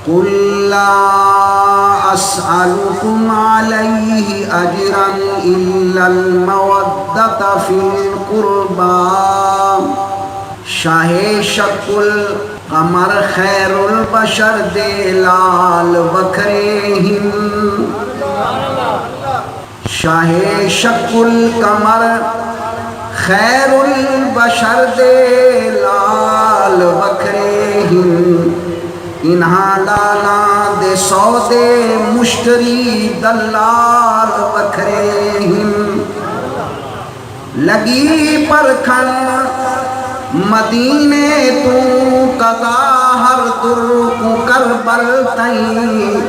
قل لا اسألكم علیہ اجرا الا المودۃ فی القربى شاہ شق القمر خیر البشر دے لال وکھرے ہن شاہ شق القمر خیر البشر دے لال وکھرے ہن انہاں لالا دے سودے مشتری دلال وکھرے ہن لگی پرکھن مدینے تو قضا ہر در کو کربل تئیں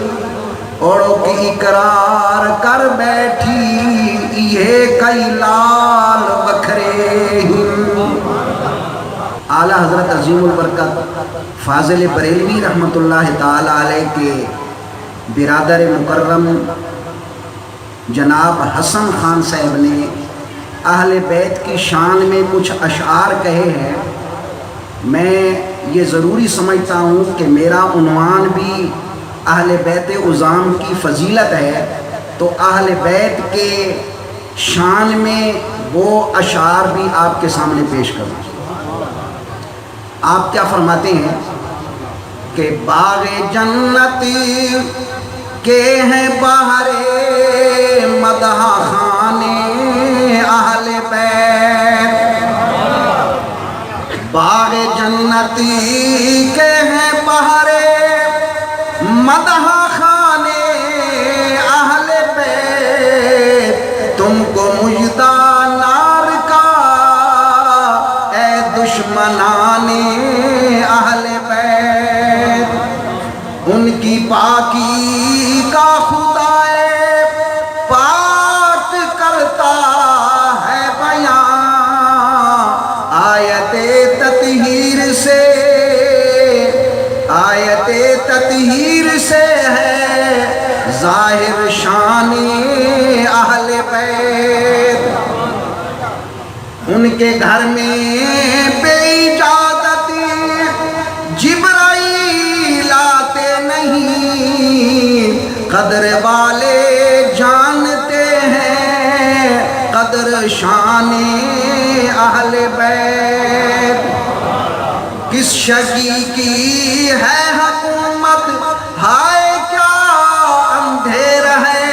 اوڑو کی اقرار کر بیٹھی یہ کئی لال وکھرے ہن۔ اعلیٰ حضرت عظیم البرکت فاضل بریلوی رحمۃ اللہ تعالی علیہ کے برادر مکرم جناب حسن خان صاحب نے اہل بیت کی شان میں کچھ اشعار کہے ہیں۔ میں یہ ضروری سمجھتا ہوں کہ میرا عنوان بھی اہل بیت عظام کی فضیلت ہے، تو اہل بیت کے شان میں وہ اشعار بھی آپ کے سامنے پیش کروں۔ آپ کیا فرماتے ہیں کہ باغ جنت کے ہیں بہر مدح خانے اہل بیت، باغ جنت کے ہیں بہر مدح خانے اہل بیت، تم کو مجدہ نار کا اے دشمنان اہل بیت، ان کی پاکی کا خدا پاک کرتا ہے بیان، آیت تطہیر سے آیت تطہیر سے ہے ظاہر شان اہل بیت، ان کے گھر میں بے اجازت جبرائیل آتے نہیں، قدر والے جانتے ہیں قدر شان اہل بیت، کس شقی کی ہے حکومت ہائے کیا اندھیر ہے،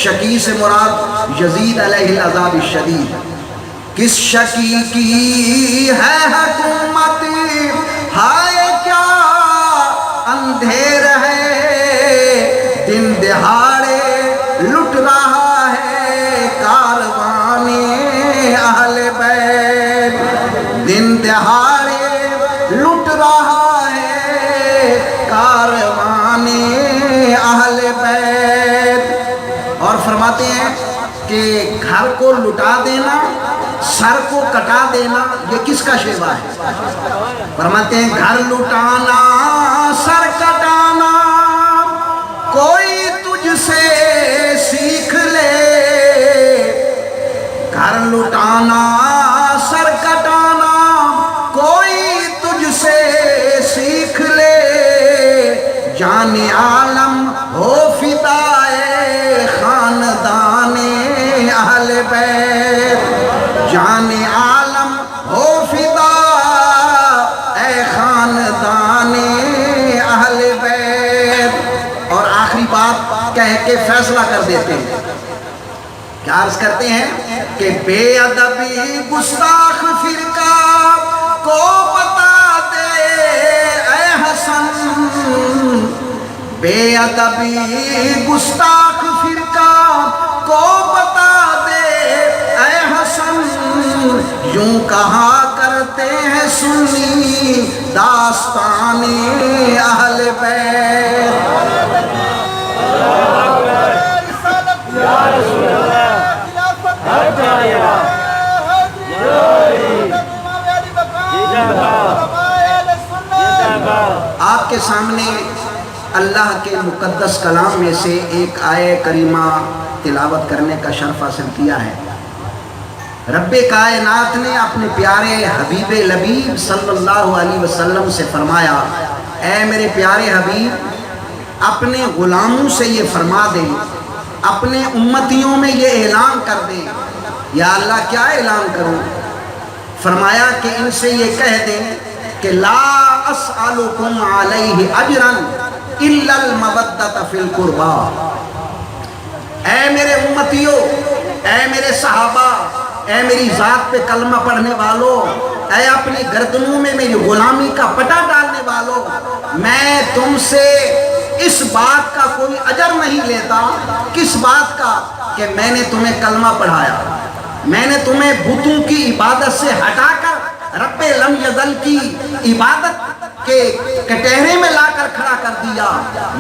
شقی سے مراد یزید علیہ العذاب الشدید، کس شقی کی ہے حکومت ہائے کیا اندھیر ہے، دن دہاڑے لٹ رہا ہے کاروان اہل بیت، دن دہاڑے لٹ رہا ہے کاروان اہل بیت۔ اور فرماتے ہیں کہ گھر کو لٹا دینا، سر کو کٹا دینا، یہ کس کا شیوا ہے؟ فرماتے ہیں گھر لٹانا سر کٹانا کوئی تجھ سے سیکھ لے، گھر لٹانا سر کٹانا کوئی تجھ سے سیکھ لے، جان عالم ہو فدائے خاندان اہل بیت، جان عالم ہو فدا اے خاندان اہل بیت۔ اور آخری بات کہہ کے فیصلہ کر دیتے ہیں، کیا عرض کرتے ہیں کہ بے ادبی گستاخ فرقہ کو بتا دے اے حسن، بے ادبی گستاخ فرقہ کو بتا دے اے حسن، یوں کہا کرتے ہیں سنی داستان اہل بیت۔ آپ کے سامنے اللہ کے مقدس کلام میں سے ایک آیہ کریمہ تلاوت کرنے کا شرف حاصل کیا ہے۔ رب کائنات نے اپنے پیارے حبیب لبیب صلی اللہ علیہ وسلم سے فرمایا اے میرے پیارے حبیب اپنے غلاموں سے یہ فرما دے، اپنے امتیوں میں یہ اعلان کر دے۔ یا اللہ کیا اعلان کروں؟ فرمایا کہ ان سے یہ کہہ دیں کہ لا اسألکم علیہ اجرا الا المودۃ فی القربی۔ اے میرے امتیوں، اے میرے صحابہ، اے میری ذات پہ کلمہ پڑھنے والوں، اے اپنی گردنوں میں میری غلامی کا پٹا ڈالنے والوں، میں تم سے اس بات کا کوئی اجر نہیں لیتا۔ کس بات کا؟ کہ میں نے تمہیں کلمہ پڑھایا، میں نے تمہیں بتوں کی عبادت سے ہٹا کر رب لم یزل کی عبادت کے کٹہرے میں لا کر کھڑا کر دیا،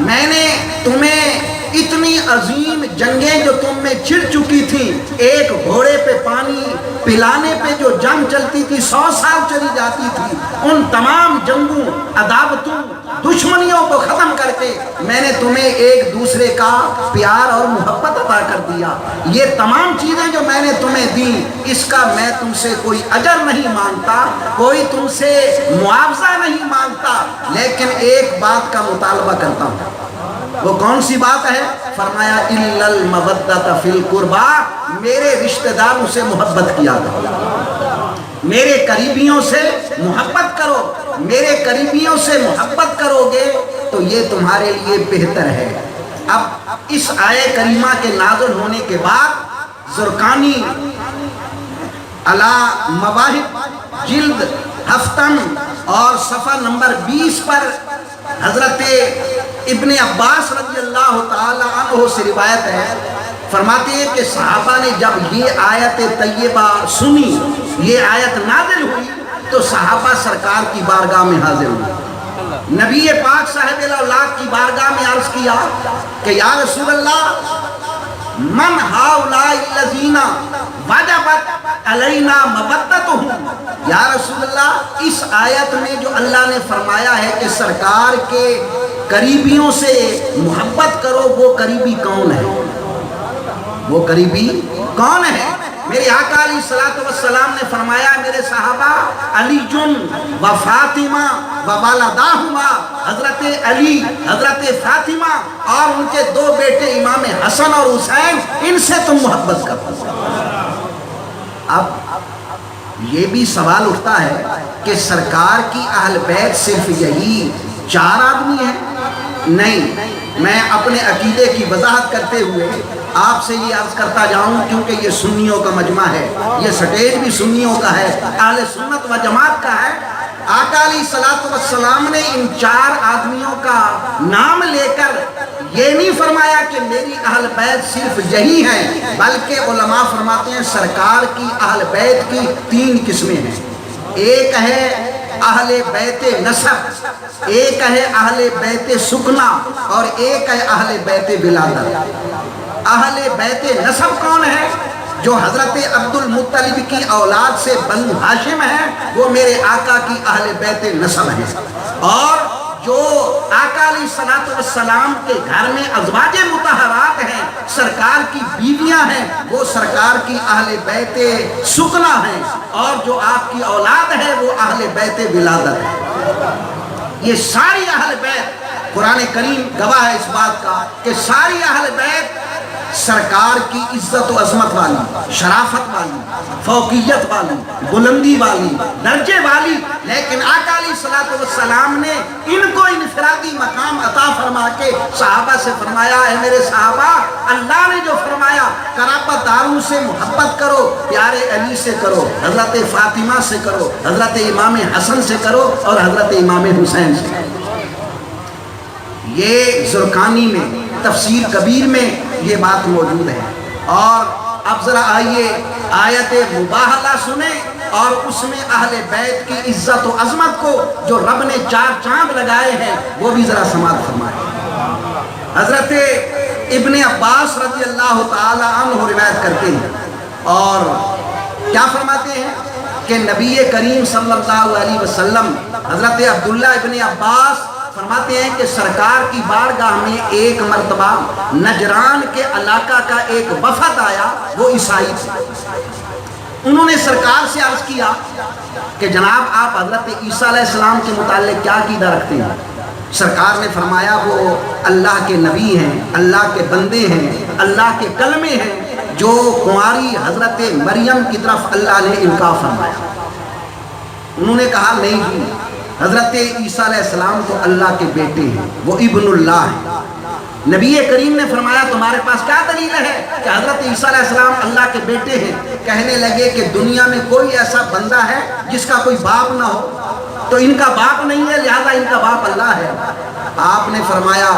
میں نے تمہیں اتنی عظیم جنگیں جو تم میں چھڑ چکی تھیں، ایک گھوڑے پہ پانی پلانے پہ جو جنگ چلتی تھی 100 سال چلی جاتی تھی، ان تمام جنگوں، عداوتوں، دشمنیوں کو ختم کر کے میں نے تمہیں ایک دوسرے کا پیار اور محبت عطا کر دیا۔ یہ تمام چیزیں جو میں نے تمہیں دی، اس کا میں تم سے کوئی اجر نہیں مانگتا، کوئی تم سے معاوضہ نہیں مانگتا، لیکن ایک بات کا مطالبہ کرتا ہوں۔ وہ کون سی بات ہے؟ فرمایا الا المودۃ فی القربی، میرے رشتہ داروں سے محبت کیا کرو، میرے قریبیوں سے محبت کرو، میرے قریبیوں سے محبت کرو گے تو یہ تمہارے لیے بہتر ہے۔ اب اس آیے کریمہ کے نازل ہونے کے بعد زرقانی علی مواہب جلد ہفتم اور صفحہ نمبر 20 پر حضرت ابن عباس رضی اللہ تعالی عنہ سے روایت ہے، فرماتے ہیں کہ صحابہ نے جب یہ آیت طیبہ سنی، یہ آیت نازل ہوئی، تو صحابہ سرکار کی بارگاہ میں حاضر ہوئے، نبی پاک صاحب الاولاد کی بارگاہ میں عرض کیا کہ یا رسول اللہ من ہؤلاء الذین وجبت علینا مودتہم، یا رسول اللہ اس آیت میں جو اللہ نے فرمایا ہے کہ سرکار کے قریبیوں سے محبت کرو، وہ قریبی کون ہے؟ وہ قریبی کون ہے؟ میرے آقا علیہ السلام نے فرمایا میرے صحابہ علی جن و فاطمہ و والداہما، حضرت علی، حضرت فاطمہ اور ان کے دو بیٹے امام حسن اور حسین، ان سے تم محبت کرو۔ اب یہ بھی سوال اٹھتا ہے کہ سرکار کی اہل بیت صرف یہی 4 آدمی ہیں؟ نہیں، میں اپنے عقیدے کی وضاحت کرتے ہوئے آپ سے یہ عرض کرتا جاؤں، کیونکہ یہ سنیوں کا مجمع ہے، یہ سٹیج بھی سنیوں کا ہے، اہل سنت و جماعت کا ہے۔ آقا علیہ السلام نے ان 4 آدمیوں کا نام لے کر یہ نہیں فرمایا کہ میری اہل بیت صرف یہی ہیں، بلکہ علماء فرماتے ہیں سرکار کی اہل بیت کی 3 قسمیں ہیں۔ ایک ہے اہل بیت نسب، ایک ہے اہل بیت سکنا، اور ایک ہے اہل بیت ولادت۔ اہل بیت نسب کون ہے؟ جو حضرت عبد المطلب کی اولاد سے بنو ہاشم ہے، وہ میرے آقا کی اہل بیت نسب ہیں۔ اور جو آقا علیہ السلام کے گھر میں ازواج مطہرات ہیں، سرکار کی بیویاں ہیں، وہ سرکار کی اہل بیت سکنا ہیں، اور جو آپ کی اولاد ہے وہ اہل بیت ولادت ہے۔ یہ ساری اہل بیت، قرآن کریم گواہ ہے اس بات کا کہ ساری اہل بیت سرکار کی عزت و عظمت والی، شرافت والی، فوقیت والی، بلندی والی، درجے والی، لیکن آقا علیہ السلام نے ان کو انفرادی مقام عطا فرما کے صحابہ سے فرمایا ہے میرے صحابہ، اللہ نے جو فرمایا قرابت داروں سے محبت کرو، پیارے علی سے کرو، حضرت فاطمہ سے کرو، حضرت امام حسن سے کرو، اور حضرت امام حسین سے کرو۔ یہ زرقانی میں تفسیر کبیر میں یہ بات موجود ہے۔ اور اب ذرا آئیے آیت مباہلہ سنیں، اور اس میں اہل بیت کی عزت و عظمت کو جو رب نے 4 چاند لگائے ہیں وہ بھی ذرا سماعت فرمائیں۔ حضرت ابن عباس رضی اللہ تعالی عنہ روایت کرتے ہیں، اور کیا فرماتے ہیں کہ نبی کریم صلی اللہ علیہ وسلم، حضرت عبداللہ ابن عباس فرماتے ہیں کہ سرکار کی بارگاہ میں ایک مرتبہ نجران کے علاقہ کا ایک وفد آیا، وہ عیسائی تھے۔ انہوں نے سرکار سے عرض کیا کہ جناب آپ حضرت عیسیٰ علیہ السلام کے متعلق کیا عقیدہ رکھتے ہیں؟ سرکار نے فرمایا وہ اللہ کے نبی ہیں، اللہ کے بندے ہیں، اللہ کے کلمے ہیں جو کنواری حضرت مریم کی طرف اللہ نے القاء فرمایا۔ انہوں نے کہا نہیں جی، حضرت عیسیٰ علیہ السلام تو اللہ کے بیٹے ہیں، وہ ابن اللہ ہیں۔ نبی کریم نے فرمایا تمہارے پاس کیا دلیل ہے کہ حضرت عیسیٰ علیہ السلام اللہ کے بیٹے ہیں؟ کہنے لگے کہ دنیا میں کوئی ایسا بندہ ہے جس کا کوئی باپ نہ ہو، تو ان کا باپ نہیں ہے لہذا ان کا باپ اللہ ہے۔ آپ نے فرمایا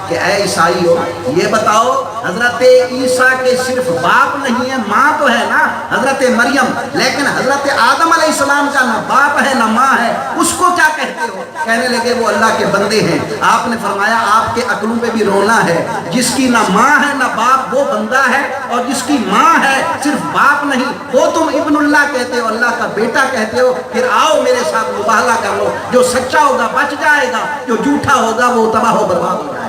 کہ اے عیسائی ہو، یہ بتاؤ حضرت عیسیٰ کے صرف باپ نہیں ہے، ماں تو ہے نا حضرت مریم، لیکن حضرت آدم علیہ السلام کا نہ باپ ہے نہ ماں ہے، اس کو کیا کہتے ہو؟ کہنے لگے وہ اللہ کے بندے ہیں۔ آپ نے فرمایا آپ کے عقلوں پہ بھی رونا ہے، جس کی نہ ماں ہے نہ باپ وہ بندہ ہے، اور جس کی ماں ہے صرف باپ نہیں وہ تم ابن اللہ کہتے ہو، اللہ کا بیٹا کہتے ہو۔ پھر آؤ میرے ساتھ مباہلہ کر لو، جو سچا ہوگا بچ جائے گا، جو جھوٹا ہوگا وہ تباہ و برباد ہو جائے گا۔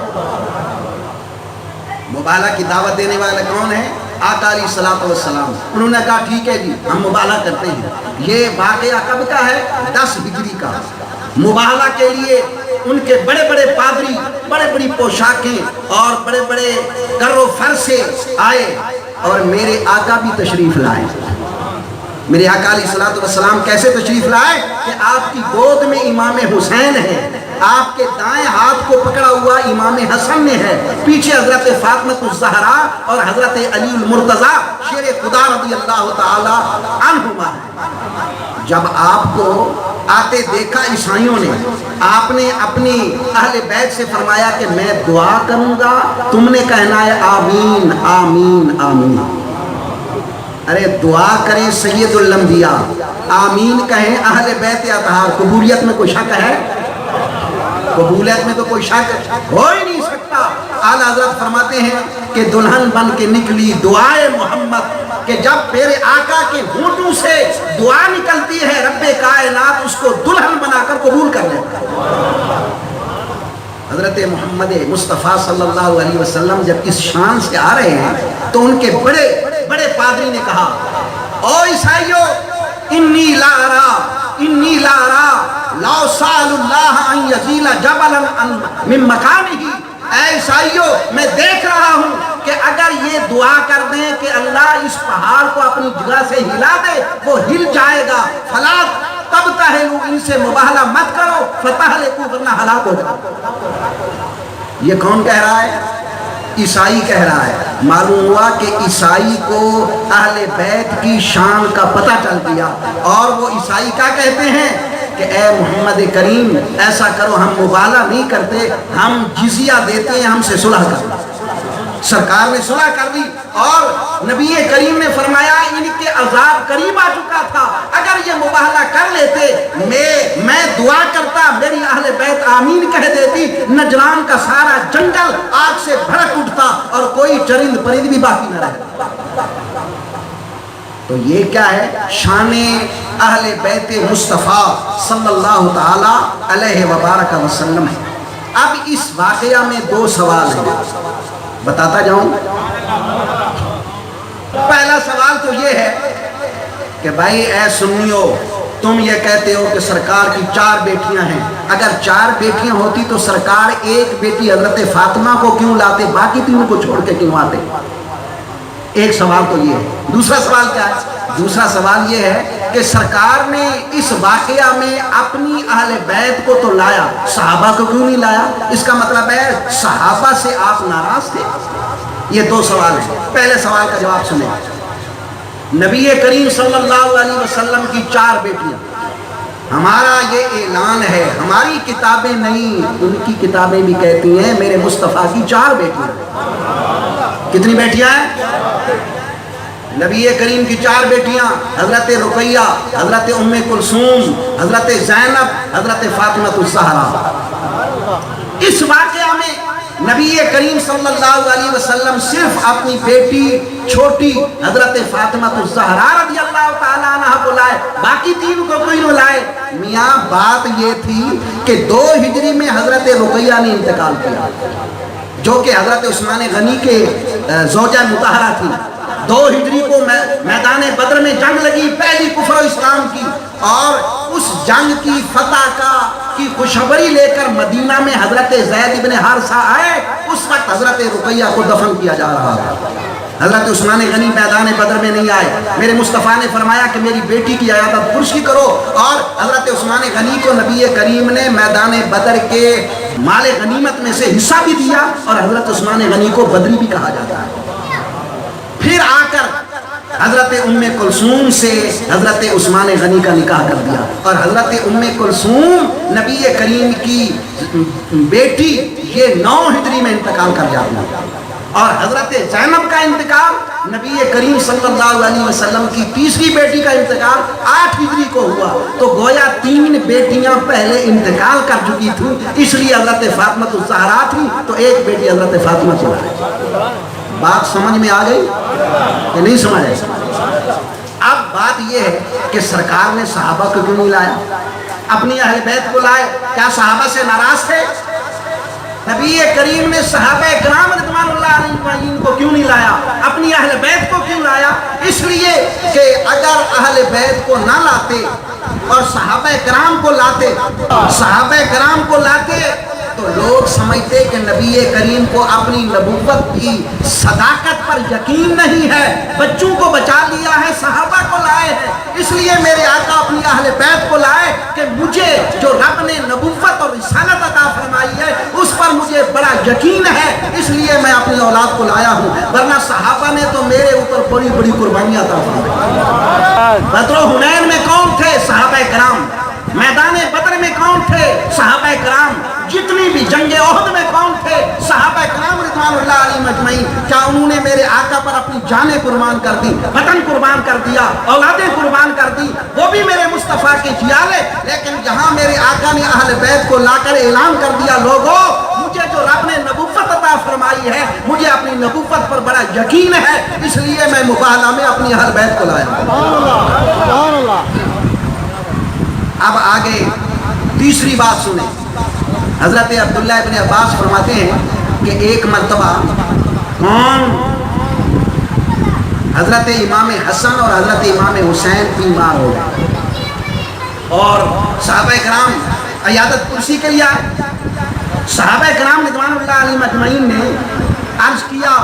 مباہلہ کی دعوت دینے والے کون ہیں؟ آقا علیہ الصلوۃ والسلام۔ انہوں نے کہا ٹھیک ہے جی ہم مباہلہ کرتے ہیں۔ یہ واقعہ کب کا ہے؟ 10 ہجری کا۔ مباہلہ کے لیے ان کے بڑے بڑے پادری، بڑے بڑی پوشاکیں اور بڑے بڑے کر و فر سے آئے، اور میرے آقا بھی تشریف لائے۔ میرے آقا علیہ الصلوۃ والسلام کیسے تشریف لائے کہ آپ کی گود میں امام حسین ہے، آپ کے دائیں ہاتھ کو پکڑا ہوا امام حسن نے ہے، پیچھے حضرت فاطمہ الزہرا اور حضرت علی المرتضیٰ شیر خدا رضی اللہ تعالی عنہما ہے۔ جب آپ کو آتے دیکھا عیسائیوں نے، آپ نے اپنی اہل بیت سے فرمایا کہ میں دعا کروں گا، تم نے کہنا ہے آمین آمین آمین۔ ارے دعا کریں سید الانبیاء، آمین کہیں اہل بیت اطہار، قبولیت میں کوئی شک ہے؟ قبولیت میں تو کوئی شک ہو ہی نہیں سکتا۔ اعلیٰ حضرت فرماتے ہیں کہ دلہن بن کے نکلی دعائے محمد، کہ جب میرے آقا کے ہونٹوں سے دعا نکلتی ہے رب کائنات اس کو دلہن بنا کر قبول کر لیتا ہے۔ حضرت محمد مصطفیٰ صلی اللہ علیہ وسلم جب اس شان سے آ رہے ہیں تو ان کے بڑے بڑے پادری نے کہا او عیسائیو انی لا ارا لا سال اللہ ان یزیل جبلا من مکانہ۔ اے عیسائیو میں دیکھ رہا ہوں کہ اگر یہ دعا کر دیں کہ اللہ اس پہاڑ کو اپنی جگہ سے ہلا دے وہ ہل جائے گا، فلا تب تہلو، ان سے مباہلہ مت کرو، فتہلکو ورنہ ہلاک ہو جاؤ۔ یہ کون کہہ رہا ہے؟ عیسائی کہہ رہا ہے۔ معلوم ہوا کہ عیسائی کو اہل بیت کی شان کا پتہ چل گیا، اور وہ عیسائی کیا کہتے ہیں کہ اے محمد کریم ایسا کرو، ہم مباہلہ نہیں کرتے، ہم جزیہ دیتے ہیں، ہم سے صلح کرو۔ سرکار نے صلح کر دی، اور نبی کریم نے فرمایا ان کے عذاب قریب آ چکا تھا، اگر یہ مباہلہ کر لیتے میں دعا کرتا، میری اہل بیت آمین کہہ دیتی، نجران کا سارا جنگل آگ سے بھڑک اٹھتا اور کوئی چرند پرند بھی باقی نہ رہتا۔ تو یہ کیا ہے؟ شان اہل بیت مصطفیٰ صلی اللہ تعالی علیہ وبارک وسلم ہے۔ اب اس واقعہ میں 2 سوال ہیں، بتاتا جاؤں۔ پہلا سوال تو یہ ہے کہ بھائی اے سنیو، تم یہ کہتے ہو کہ سرکار کی 4 بیٹیاں ہیں، اگر 4 بیٹیاں ہوتی تو سرکار ایک بیٹی حضرت فاطمہ کو کیوں لاتے، باقی 3 کو چھوڑ کے کیوں آتے؟ ایک سوال تو یہ ہے۔ دوسرا سوال کیا ہے؟ دوسرا سوال یہ ہے کہ سرکار نے اس واقعہ میں اپنی اہل بیت کو تو لایا، صحابہ کو کیوں نہیں لایا؟ اس کا مطلب ہے صحابہ سے آپ ناراض تھے۔ یہ 2 سوال ہیں۔ پہلے سوال کا جواب سنیں۔ نبی کریم صلی اللہ علیہ وسلم کی 4 بیٹیاں، ہمارا یہ اعلان ہے، ہماری کتابیں نہیں، ان کی کتابیں بھی کہتی ہیں میرے مصطفیٰ کی 4 بیٹیاں۔ کتنی بیٹیاں ہیں؟ نبی کریم کی 4 بیٹیاں، حضرت رقیہ، حضرت ام کلثوم، حضرت زینب، حضرت فاطمہ الزہرا۔ اس واقعہ میں نبی کریم صلی اللہ علیہ وسلم صرف اپنی بیٹی چھوٹی حضرت فاطمہ الزہرا رضی اللہ تعالیٰ عنہ کو لائے، باقی 3 کو کوئی نہ لائے۔ میاں بات یہ تھی کہ 2 ہجری میں حضرت رقیہ نے انتقال کیا، جو کہ حضرت عثمان غنی کے زوجہ مطہرہ تھی۔ 2 ہجری کو میدان بدر میں جنگ لگی، پہلی کفر و اسلام کی، اور اس جنگ کی فتح کی خوشخبری لے کر مدینہ میں حضرت زید ابن حارثہ آئے، اس وقت حضرت رقیہ کو دفن کیا جا رہا ہے۔ حضرت عثمان غنی میدان بدر میں نہیں آئے، میرے مصطفیٰ نے فرمایا کہ میری بیٹی کی عیادت پرش کی کرو، اور حضرت عثمان غنی کو نبی کریم نے میدان بدر کے مال غنیمت میں سے حصہ بھی دیا، اور حضرت عثمان غنی کو بدری بھی کہا جاتا ہے۔ پھر آ کر حضرت ام کلثوم سے حضرت عثمان غنی کا نکاح کر دیا، اور حضرت ام کلثوم نبی کریم کی بیٹی یہ 9 ہجری میں انتقال کر جاتی ہے، اور حضرت زینب کا انتقال، نبی کریم صلی اللہ علیہ وسلم کی تیسری بیٹی کا انتقال 8 ہجری کو ہوا، تو گویا 3 بیٹیاں پہلے انتقال کر چکی تھیں، اس لیے حضرت فاطمہ الزہرا تھی تو ایک بیٹی حضرت فاطمہ چلا ہے۔ بات سمجھ میں آ گئی کہ نہیں سمجھ آئی؟ اب بات یہ ہے کہ سرکار نے صحابہ کو کیوں نہیں لایا؟ اپنی اہل بیت کو لائے، کیا صحابہ سے ناراض تھے؟ نبی کریم نے صحابہ کرام رضوان اللہ علیہم کو کیوں نہیں لایا؟ اپنی اہل بیت کو کیوں لایا؟ اس لیے کہ اگر اہل بیت کو نہ لاتے اور صحابہ کرام کو لاتے تو لوگ سمجھتے کہ نبی کریم کو اپنی نبوت کی صداقت پر یقین نہیں ہے، بچوں کو بچا لیا ہے، صحابہ کو لائے ہیں، اس لیے میرے آقا اپنی اہل بیت کو لائے کہ مجھے جو رب نے نبوت اور رسالت عطا فرمائی ہے اس پر مجھے بڑا یقین ہے، اس لیے میں اپنی اولاد کو لایا ہوں، ورنہ صحابہ نے تو میرے اوپر بڑی بڑی قربانیاں عطا فرمائی۔ بدر و حنین میں کون تھے؟ صحابہ کرام۔ میدان بدر میں کون تھے؟ صحابہ کرام۔ جتنی بھی جنگ احد میں کون تھے؟ صحابہ کرام رضوان اللہ علیہم اجمعین۔ کیا انہوں نے میرے آقا پر اپنی جانیں قربان کر دی، وطن قربان کر دیا، اولادیں قربان کر دی؟ وہ بھی میرے مصطفیٰ کے جیال ہے، لیکن یہاں میرے آقا نے اہل بیت کو لا کر اعلان کر دیا، لوگوں مجھے جو رب نے نبوت عطا فرمائی ہے، مجھے اپنی نبوت پر بڑا یقین ہے، اس لیے میں مباہلہ میں اپنی اہل بیت کو لایا۔ اب آگے تیسری بات سنیں۔ حضرت عبداللہ ابن عباس فرماتے ہیں کہ ایک مرتبہ حضرت امام حسن اور حضرت امام حسین بیمار ہو گئے، اور صحابہ کرام عیادت کرسی کے لیے آئے۔ صحابہ کرام رضوان اللہ علیہم اجمعین نے عرض کیا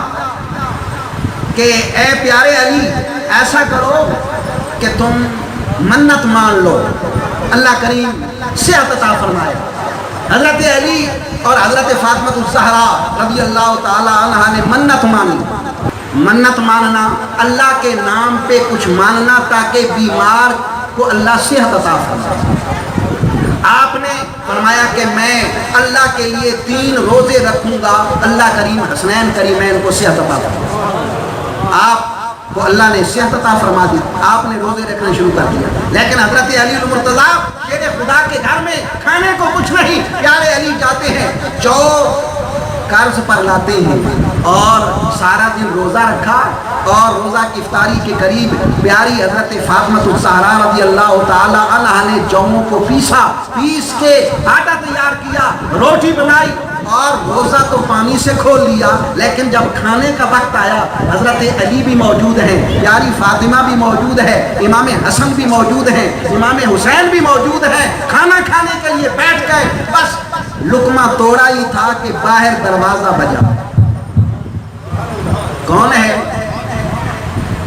کہ اے پیارے علی، ایسا کرو کہ تم منت مان لو، اللہ کریم صحت عطا فرمائے۔ حضرت علی اور حضرت فاطمہ الزہرا رضی اللہ تعالی عنہ نے منت مانی۔ منت ماننا، اللہ کے نام پہ کچھ ماننا تاکہ بیمار کو اللہ صحت عطا فرمائے۔ آپ نے فرمایا کہ میں اللہ کے لیے 3 روزے رکھوں گا، اللہ کریم حسنین کریمین کو صحت عطا فرمائے۔ آپ کو اللہ نے صحت عطا فرما دی، آپ نے روزے رکھنا شروع کر دیا، لیکن حضرت علی المرتضیٰ شیر خدا کے گھر میں کھانے کو کچھ نہیں، پیارے علی جاتے ہیں، جو قرض پر لاتے ہیں، اور سارا دن روزہ رکھا، اور روزہ کی افطاری کے قریب پیاری حضرت فاطمہ الزہرا رضی اللہ تعالی عنہ نے جووں کو پیس کے آٹا تیار کیا، روٹی بنائی، اور روزہ تو پانی سے کھول لیا، لیکن جب کھانے کا وقت آیا حضرت علی بھی موجود ہیں، پیاری فاطمہ بھی موجود ہے، امام حسن بھی موجود ہیں، امام حسین بھی موجود ہیں، کھانا کھانے کے لیے بیٹھ گئے، بس لقمہ توڑا ہی تھا کہ باہر دروازہ بجا۔ کون ہے؟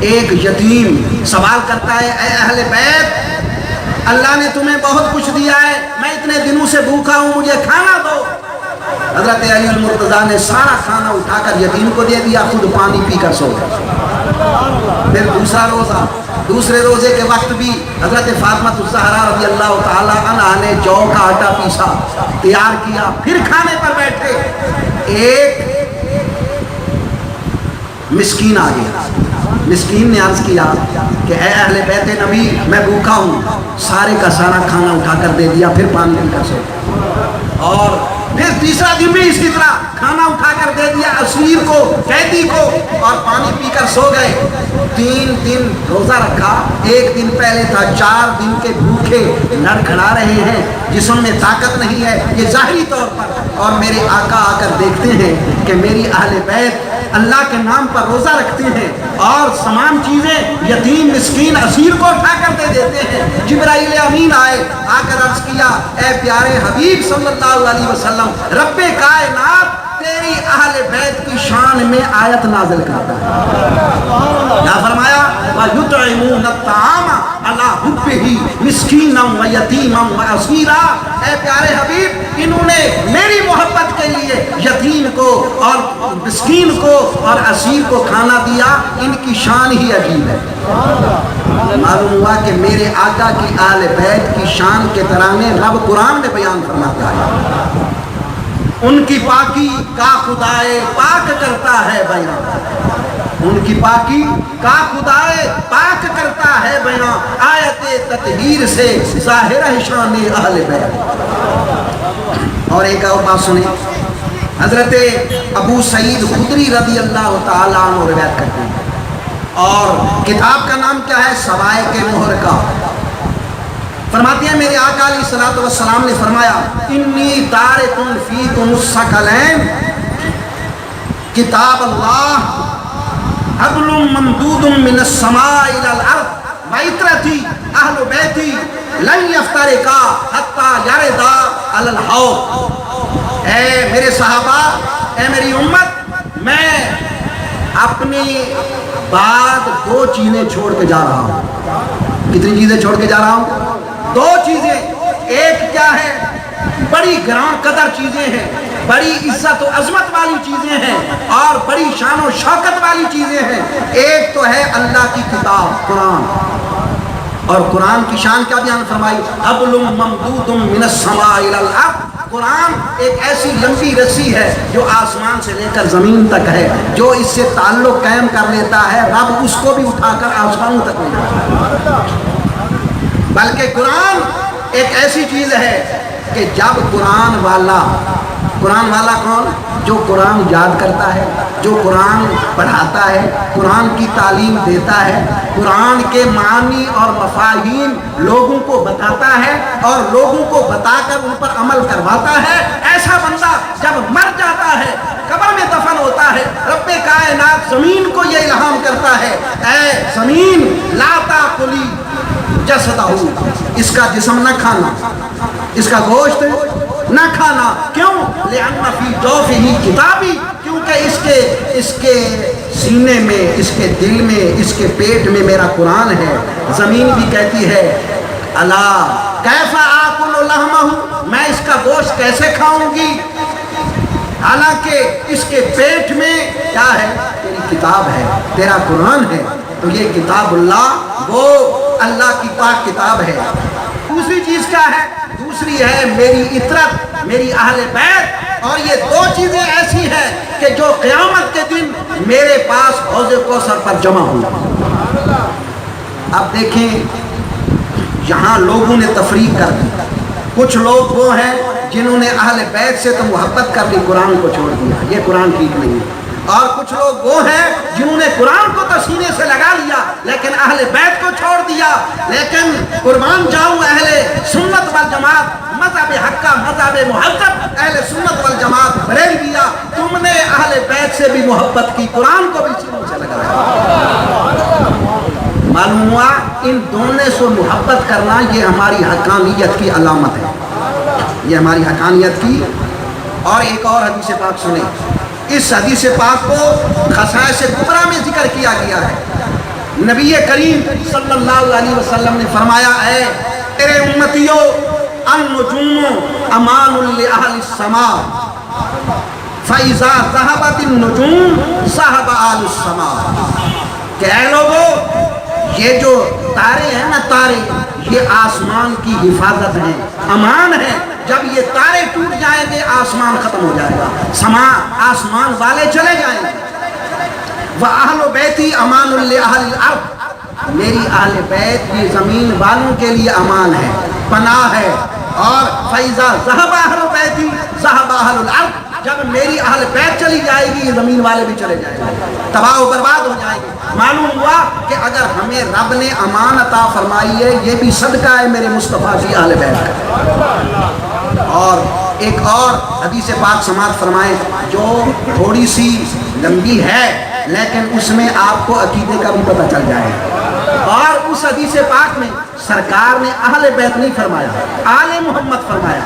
ایک یتیم سوال کرتا ہے، اے اہل بیت، اللہ نے تمہیں بہت کچھ دیا ہے، میں اتنے دنوں سے بھوکا ہوں، مجھے کھانا دو۔ حضرت علی المرتضیٰ نے سارا کھانا اٹھا کر یتیم کو دے دیا، خود پانی پی کر سو گیا۔ پھر دوسرا روزہ، دوسرے روزے کے وقت بھی حضرت فاطمہ الزہرا رضی اللہ تعالی عنہ نے جو کا آٹا پیسا، تیار کیا، پھر کھانے پر بیٹھے۔ ایک مسکین آ گیا، مسکین نے عرض کیا کہ اے اہل بیت نبی، میں بھوکا ہوں، سارے کا سارا کھانا اٹھا کر دے دیا، پھر پانی پی کر سو گیا۔ اور پھر تیسرا دن بھی اسی طرح کھانا اٹھا کر دے دیا اسیر کو، قیدی کو، اور پانی پی کر سو گئے۔ 3 دن روزہ رکھا، ایک دن پہلے تھا، 4 دن کے بھوکے لڑکھڑا رہے ہیں، جسم میں طاقت نہیں ہے، یہ ظاہری طور پر، اور میرے آقا آ کر دیکھتے ہیں کہ میری اہل بیت اللہ کے نام پر روزہ رکھتے ہیں اور تمام چیزیں یتیم مسکین اسیر کو اٹھا کر دے دیتے ہیں۔ جبرائیل امین آئے، آ کر عرض کیا اے پیارے حبیب صلی اللہ علیہ وسلم، رب کائنات تیری اہل بیت کی شان میں آیت نازل کرتا ہے۔ کیا فرمایا؟ وَيُطْعِمُونَ الطَّعَامَ عَلَىٰ حُبِّهِ مِسْكِينًا وَيَتِيمًا وَأَسِيرًا۔ اے پیارے حبیب، انہوں نے میری محبت کے لیے یتیم کو اور مسکین کو اور اسیر کو کھانا دیا، ان کی شان ہی عجیب ہے۔ معلوم ہوا کہ میرے آقا کی اہل بیت کی شان کے ترانے رب قرآن میں بیان فرماتا ہے۔ ان کی پاکی کا خدائے پاک کرتا ہے بیان، ان کی پاکی کا خدائے پاک کرتا ہے بیان، آیت تطہیر سے ظاہر ہے شان اہل بیت۔ اور ایک اور بات سنیں، حضرت ابو سعید خدری رضی اللہ تعالیٰ عنہ روایت کرتے ہیں، اور کتاب کا نام کیا ہے؟ سوائق محرقہ۔ فرماتے ہیں میرے آقا علیہ الصلوۃ والسلام نے فرمایا انی تارکٌ فیکم الثقلین، کتاب اللہ حبل ممدود من السماء الی الارض وعطرتی اہل بیتی لن یفترقا حتی یردا علی الحوض۔ اے میرے صحابہ، اے میری امت، میں اپنی بعد دو چیزیں چھوڑ کے جا رہا ہوں۔ کتنی چیزیں چھوڑ کے جا رہا ہوں؟ دو چیزیں۔ ایک کیا ہے؟ بڑی گراں قدر چیزیں ہیں، بڑی عزت و عظمت والی چیزیں ہیں اور بڑی شان و شوکت والی چیزیں ہیں۔ ایک تو ہے اللہ کی کتاب قرآن، اور قرآن کی شان کیا بیان فرمائی؟ حبل ممدود من السماء الی الارض۔ قرآن ایک ایسی لمبی رسی ہے جو آسمان سے لے کر زمین تک ہے، جو اس سے تعلق قائم کر لیتا ہے رب اس کو بھی اٹھا کر آسمانوں تک لے جاتا ہے۔ بلکہ قرآن ایک ایسی چیز ہے کہ جب قرآن والا کون؟ جو قرآن یاد کرتا ہے، جو قرآن پڑھاتا ہے، قرآن کی تعلیم دیتا ہے، قرآن کے معنی اور مفاہیم لوگوں کو بتاتا ہے اور لوگوں کو بتا کر ان پر عمل کرواتا ہے، ایسا بندہ جب مر جاتا ہے، قبر میں دفن ہوتا ہے، رب کائنات زمین کو یہ الہام کرتا ہے اے زمین لا تاکلی جسدہ، اس کا جسم نہ کھانا، اس کا گوشت نہ کھانا۔ کیوں؟ لأن فی جوفہ کتابی، کیونکہ اس کے سینے میں، اس کے دل میں، اس کے پیٹ میں میرا قرآن ہے۔ زمین بھی کہتی ہے الا کیف آکل لحمہ، میں اس کا گوشت کیسے کھاؤں گی، حالانکہ اس کے پیٹ میں کیا ہے؟ تیری کتاب ہے، تیرا قرآن ہے۔ تو یہ کتاب اللہ، وہ اللہ کی پاک کتاب ہے۔ دوسری چیز کیا ہے؟ دوسری ہے میری عطرت، میری اہل بیت، اور یہ دو چیزیں ایسی ہیں کہ جو قیامت کے دن میرے پاس حوض کوثر پر جمع ہوں۔ اب دیکھیں یہاں لوگوں نے تفریق کر دی، کچھ لوگ وہ ہیں جنہوں نے اہل بیت سے تو محبت کر لی، قرآن کو چھوڑ دیا، یہ قرآن ٹھیک نہیں ہے۔ اور کچھ لوگ وہ ہیں جنہوں نے قرآن کو تو سینے سے لگا لیا لیکن اہل بیت کو چھوڑ دیا۔ لیکن قربان جاؤں اہل سنت والجماعت، مذہب حق کا مذہب مہذب اہل سنت والجماعت بریلویہ، تم نے اہل بیت سے بھی محبت کی، قرآن کو بھی سینے سے لگایا۔ معلوم ہوا ان دونوں سے محبت کرنا یہ ہماری حقانیت کی علامت ہے، یہ ہماری حقانیت کی۔ اور ایک اور حدیث پاک سنیں، اس حدیث پاک کو خصائص کبریٰ میں ذکر کیا گیا ہے۔ نبی کریم صلی اللہ علیہ وسلم نے فرمایا اے تیرے امتیو النجوم امان لأہل السماء فَإِذَا ذَهَبَتِ النُّجُومُ ذَهَبَ أَهْلُ السَّمَاءِ، کہ اے لوگو یہ جو تارے ہیں نا، تارے یہ آسمان کی حفاظت ہیں، امان ہے۔ جب یہ تارے ٹوٹ جائیں گے آسمان ختم ہو جائے گا، سما آسمان والے چلے جائیں گے۔ وَأَهْلُ بَيْتِي أَمَانٌ لِأَهْلِ الْأَرْضِ، میری اہل بیت بھی زمین والوں کے لیے امان ہے، پناہ ہے۔ اور فَإِذَا ذَهَبَ أَهْلُ بَيْتِي ذَهَبَ أَهْلُ الْأَرْضِ، جب میری اہل بیت چلی جائے گی یہ زمین والے بھی چلے جائیں گے، تباہ و برباد ہو جائیں گے۔ معلوم ہوا کہ اگر ہمیں رب نے امان عطا فرمائی ہے، یہ بھی صدقہ ہے میرے مصطفیٰ کی اہل بیت کا۔ اور ایک اور حدیث پاک سماعت فرمائیں جو تھوڑی سی لمبی ہے لیکن اس میں آپ کو عقیدے کا بھی پتہ چل جائے گا۔ اور اس حدیث پاک میں سرکار نے اہل بیت نہیں فرمایا، آل محمد فرمایا۔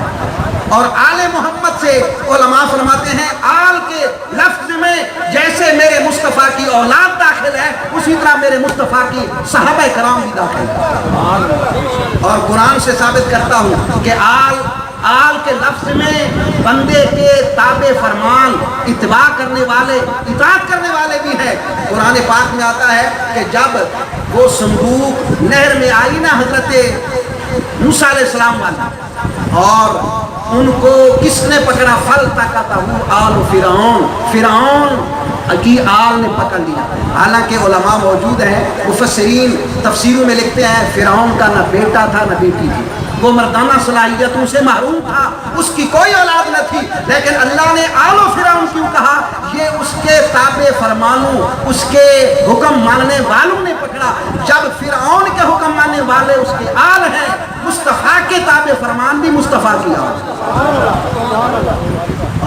اور آل محمد سے علماء فرماتے ہیں آل کے لفظ میں جیسے میرے مصطفیٰ کی اولاد داخل ہے اسی طرح میرے مصطفیٰ کی صحابہ کرام بھی داخل ہے۔ اور قرآن سے ثابت کرتا ہوں کہ آل کے لفظ میں بندے کے تابع فرمان، اتباع کرنے والے، اطاعت کرنے والے بھی ہیں۔ قرآن پاک میں آتا ہے کہ جب وہ صندوق نہر میں آئی نا حضرت موسیٰ علیہ السلام والا، اور ان کو کس نے پکڑا؟ فَالْتَقَطَهُ آلُ فرعون کی آل نے پکڑ لیا۔ حالانکہ علماء موجود ہیں، مفسرین تفسیروں میں لکھتے ہیں فرعون کا نہ بیٹا تھا نہ بیٹی تھی، وہ مردانہ صلاحیتوں سے محروم تھا، اس کی کوئی اولاد نہ تھی، لیکن اللہ نے آل و فرعون کیوں کہا؟ یہ اس کے تابع فرمانوں، اس کے حکم ماننے والوں نے پکڑا۔ جب فرعون کے حکم ماننے والے اس کے آل ہیں، مصطفیٰ کے تابع فرمان بھی مصطفیٰ کی آل۔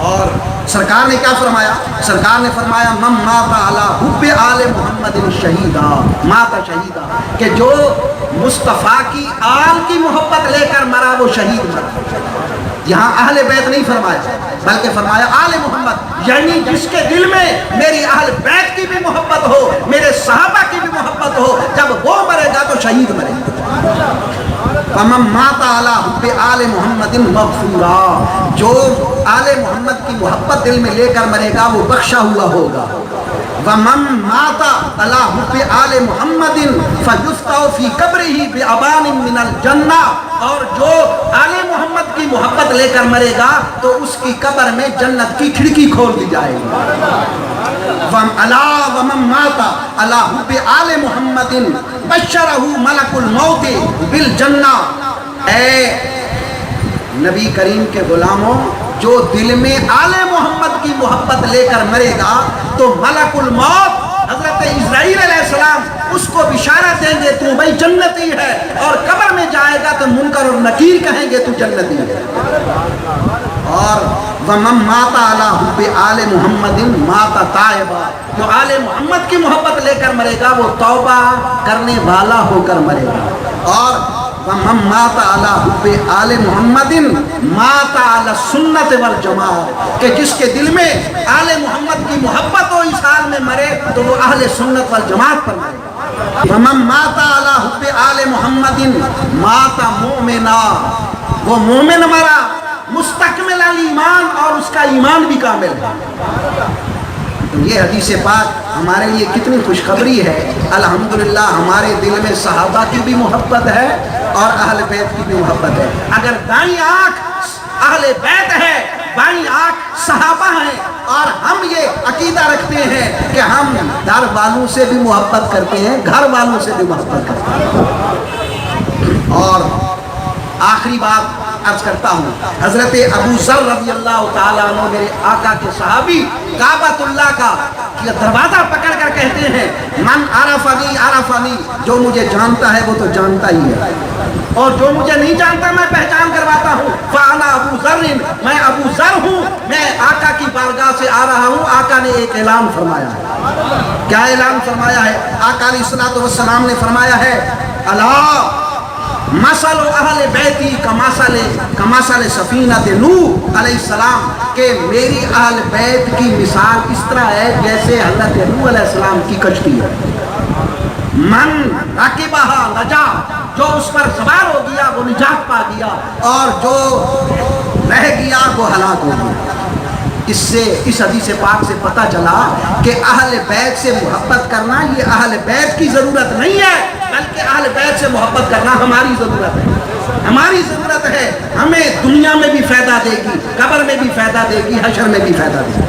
اور سرکار نے کیا فرمایا؟ سرکار نے فرمایا من مات علی حب آل محمد شہیدا مات شہیدا، کہ جو مصطفیٰ کی آل کی محبت لے کر مرا وہ شہید مرا۔ یہاں اہل بیت نہیں فرمایا بلکہ فرمایا آل محمد، یعنی جس کے دل میں میری اہل بیت کی بھی محبت ہو، میرے صحابہ کی بھی محبت ہو، جب وہ مرے گا تو شہید مرے گا۔ فَمَن مَاتَ عَلَى حُبِّ آلِ مُحَمَّدٍ مَغْفُورًا، جو آل محمد کی محبت دل میں لے کر مرے گا وہ بخشا ہوا ہوگا۔ وَمَن مَاتَ عَلَى حُبِّ آلِ مُحَمَّدٍ فَيُسْقَوْا فِي قَبْرِهِ بِأَبَانٍ مِّنَ الْجَنَّةِ، اور جو آل محمد کی محبت لے کر مرے گا تو اس کی قبر میں جنت کی کھڑکی کھول دی جائے گی۔ وَمَن مَاتَ عَلَى حُبِّ آلِ مُحَمَّدٍ بَشَّرَهُ مَلَكُ الْمَوْتِ بِالْجَنَّةِ، اے نبی کریم کے غلاموں، جو دل میں آل محمد کی محبت لے کر مرے گا تو ملک الموت حضرت اسرائیل علیہ السلام اس کو بشارت دیں گے تو بھائی جنتی ہے، اور قبر میں جائے گا تو منکر اور نکیر کہیں گے تو جنتی ہے۔ اور وَمَن مَاتَ عَلَى حُبِّ آلِ مُحَمَّدٍ مَاتَ تَائِبًا، جو آل محمد کی محبت لے کر مرے گا وہ توبہ کرنے والا ہو کر مرے گا۔ اور وَمَن مَاتَ عَلَى حُبِّ آلِ مُحَمَّدٍ مَاتَ عَلَى السُّنَّةِ وَالْجَمَاعَةِ، کہ جس کے دل میں آل محمد کی محبت ہو اس حال میں مرے تو وہ اہل سنت والجماعت پر مرے گا۔ وَمَن مَاتَ عَلَى حُبِّ آلِ مُحَمَّدٍ مَاتَ مُؤْمِنًا، وہ مومن مرا مستکمل الایمان اور اس کا ایمان بھی کامل ہے۔ تو یہ حدیث پاک ہمارے لیے کتنی خوشخبری ہے۔ الحمدللہ ہمارے دل میں صحابہ کی بھی محبت ہے اور اہل بیت کی بھی محبت ہے۔ اگر دائیں آنکھ اہل بیت ہے، بائیں آنکھ صحابہ ہیں، اور ہم یہ عقیدہ رکھتے ہیں کہ ہم گھر والوں سے بھی محبت کرتے ہیں، گھر والوں سے بھی محبت کرتے ہیں۔ اور آخری بات عرض کرتا ہوں، حضرت ابو ذر رضی اللہ تعالیٰ عنہ میرے آقا کے صحابی کعبۃ اللہ کا دروازہ پکڑ کر کہتے ہیں من عرفنی عرفنی، جو مجھے جانتا ہے وہ تو جانتا ہی ہے، اور جو مجھے نہیں جانتا میں پہچان کرواتا ہوں۔ فانا ابو ذر، میں ابو ذر ہوں، میں آقا کی بارگاہ سے آ رہا ہوں۔ آقا نے ایک اعلان فرمایا ہے۔ کیا اعلان فرمایا ہے؟ آقا علیہ الصلوۃ والسلام نے فرمایا ہے الا مثل اہل بیتی کمثل سفینۃ نوح علیہ السلام، کہ میری اہل بیت کی مثال اس طرح ہے جیسے حضرت نوح علیہ السلام کی کشتی ہے۔ من رکبہا نجا، جو اس پر سوار ہو گیا وہ نجات پا گیا، اور جو رہ گیا وہ ہلاک ہو گیا۔ اس سے اس حدیث پاک سے پتہ چلا کہ اہل بیت سے محبت کرنا یہ اہل بیت کی ضرورت نہیں ہے، بلکہ اہل بیت سے محبت کرنا ہماری ضرورت ہے۔ ہماری ضرورت ہے، ہمیں دنیا میں بھی فائدہ دے گی، قبر میں بھی فائدہ دے گی، حشر میں بھی فائدہ دے گی۔